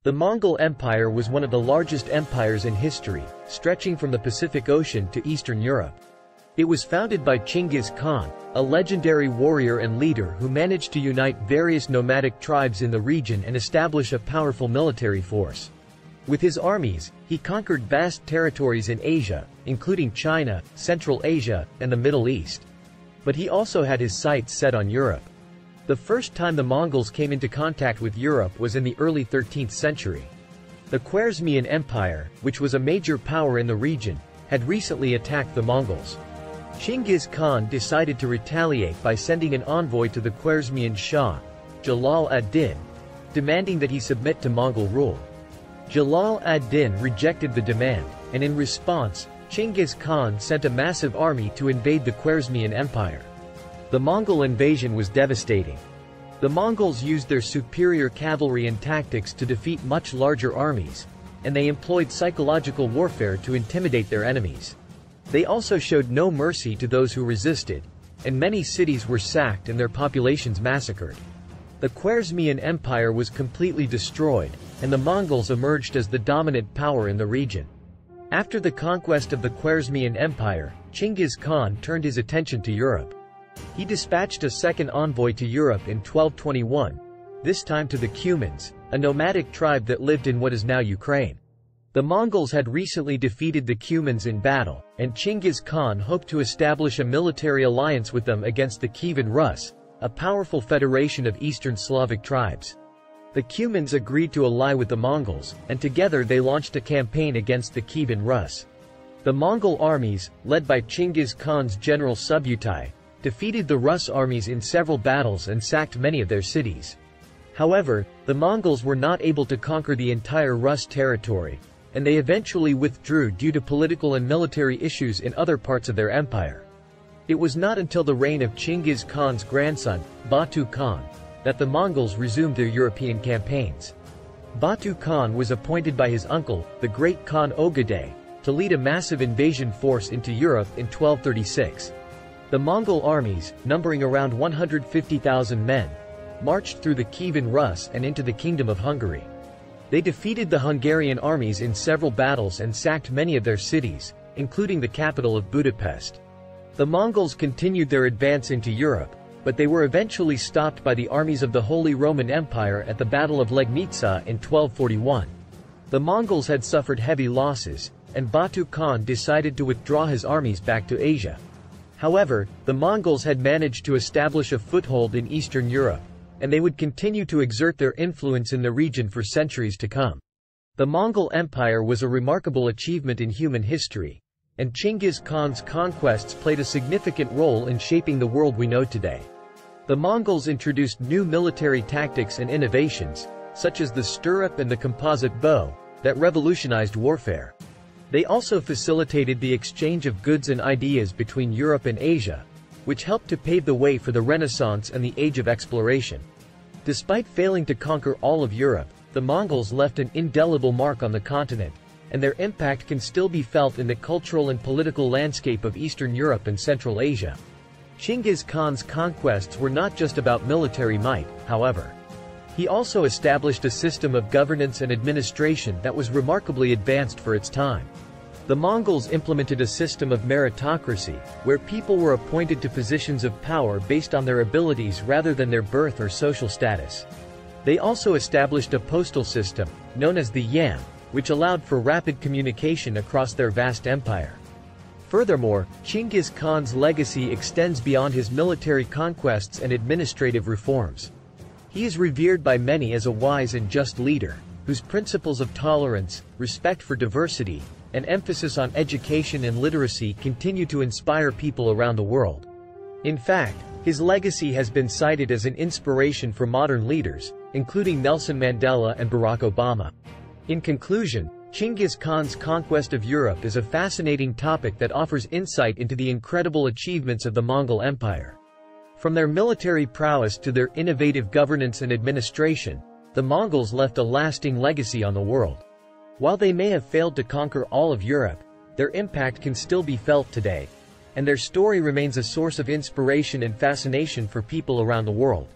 The Mongol Empire was one of the largest empires in history, stretching from the Pacific Ocean to Eastern Europe. It was founded by Chingiz Khan, a legendary warrior and leader who managed to unite various nomadic tribes in the region and establish a powerful military force. With his armies, he conquered vast territories in Asia, including China, Central Asia, and the Middle East. But he also had his sights set on Europe. The first time the Mongols came into contact with Europe was in the early 13th century. The Khwarezmian Empire, which was a major power in the region, had recently attacked the Mongols. Chingiz Khan decided to retaliate by sending an envoy to the Khwarezmian Shah, Jalal ad-Din, demanding that he submit to Mongol rule. Jalal ad-Din rejected the demand, and in response, Chingiz Khan sent a massive army to invade the Khwarezmian Empire. The Mongol invasion was devastating. The Mongols used their superior cavalry and tactics to defeat much larger armies, and they employed psychological warfare to intimidate their enemies. They also showed no mercy to those who resisted, and many cities were sacked and their populations massacred. The Khwarezmian Empire was completely destroyed, and the Mongols emerged as the dominant power in the region. After the conquest of the Khwarezmian Empire, Chingiz Khan turned his attention to Europe. He dispatched a second envoy to Europe in 1221, this time to the Cumans, a nomadic tribe that lived in what is now Ukraine. The Mongols had recently defeated the Cumans in battle, and Chingiz Khan hoped to establish a military alliance with them against the Kievan Rus, a powerful federation of Eastern Slavic tribes. The Cumans agreed to ally with the Mongols, and together they launched a campaign against the Kievan Rus. The Mongol armies, led by Chingiz Khan's general Subutai, defeated the Rus armies in several battles and sacked many of their cities. However, the Mongols were not able to conquer the entire Rus territory, and they eventually withdrew due to political and military issues in other parts of their empire. It was not until the reign of Chingiz Khan's grandson, Batu Khan, that the Mongols resumed their European campaigns. Batu Khan was appointed by his uncle, the great Khan Ogedei, to lead a massive invasion force into Europe in 1236. The Mongol armies, numbering around 150,000 men, marched through the Kievan Rus and into the Kingdom of Hungary. They defeated the Hungarian armies in several battles and sacked many of their cities, including the capital of Budapest. The Mongols continued their advance into Europe, but they were eventually stopped by the armies of the Holy Roman Empire at the Battle of Legnica in 1241. The Mongols had suffered heavy losses, and Batu Khan decided to withdraw his armies back to Asia. However, the Mongols had managed to establish a foothold in Eastern Europe, and they would continue to exert their influence in the region for centuries to come. The Mongol Empire was a remarkable achievement in human history, and Chingiz Khan's conquests played a significant role in shaping the world we know today. The Mongols introduced new military tactics and innovations, such as the stirrup and the composite bow, that revolutionized warfare. They also facilitated the exchange of goods and ideas between Europe and Asia, which helped to pave the way for the Renaissance and the Age of Exploration. Despite failing to conquer all of Europe, the Mongols left an indelible mark on the continent, and their impact can still be felt in the cultural and political landscape of Eastern Europe and Central Asia. Chingiz Khan's conquests were not just about military might, however. He also established a system of governance and administration that was remarkably advanced for its time. The Mongols implemented a system of meritocracy, where people were appointed to positions of power based on their abilities rather than their birth or social status. They also established a postal system, known as the Yam, which allowed for rapid communication across their vast empire. Furthermore, Chingiz Khan's legacy extends beyond his military conquests and administrative reforms. He is revered by many as a wise and just leader, whose principles of tolerance, respect for diversity, and emphasis on education and literacy continue to inspire people around the world. In fact, his legacy has been cited as an inspiration for modern leaders, including Nelson Mandela and Barack Obama. In conclusion, Chingiz Khan's conquest of Europe is a fascinating topic that offers insight into the incredible achievements of the Mongol Empire. From their military prowess to their innovative governance and administration, the Mongols left a lasting legacy on the world. While they may have failed to conquer all of Europe, their impact can still be felt today, and their story remains a source of inspiration and fascination for people around the world.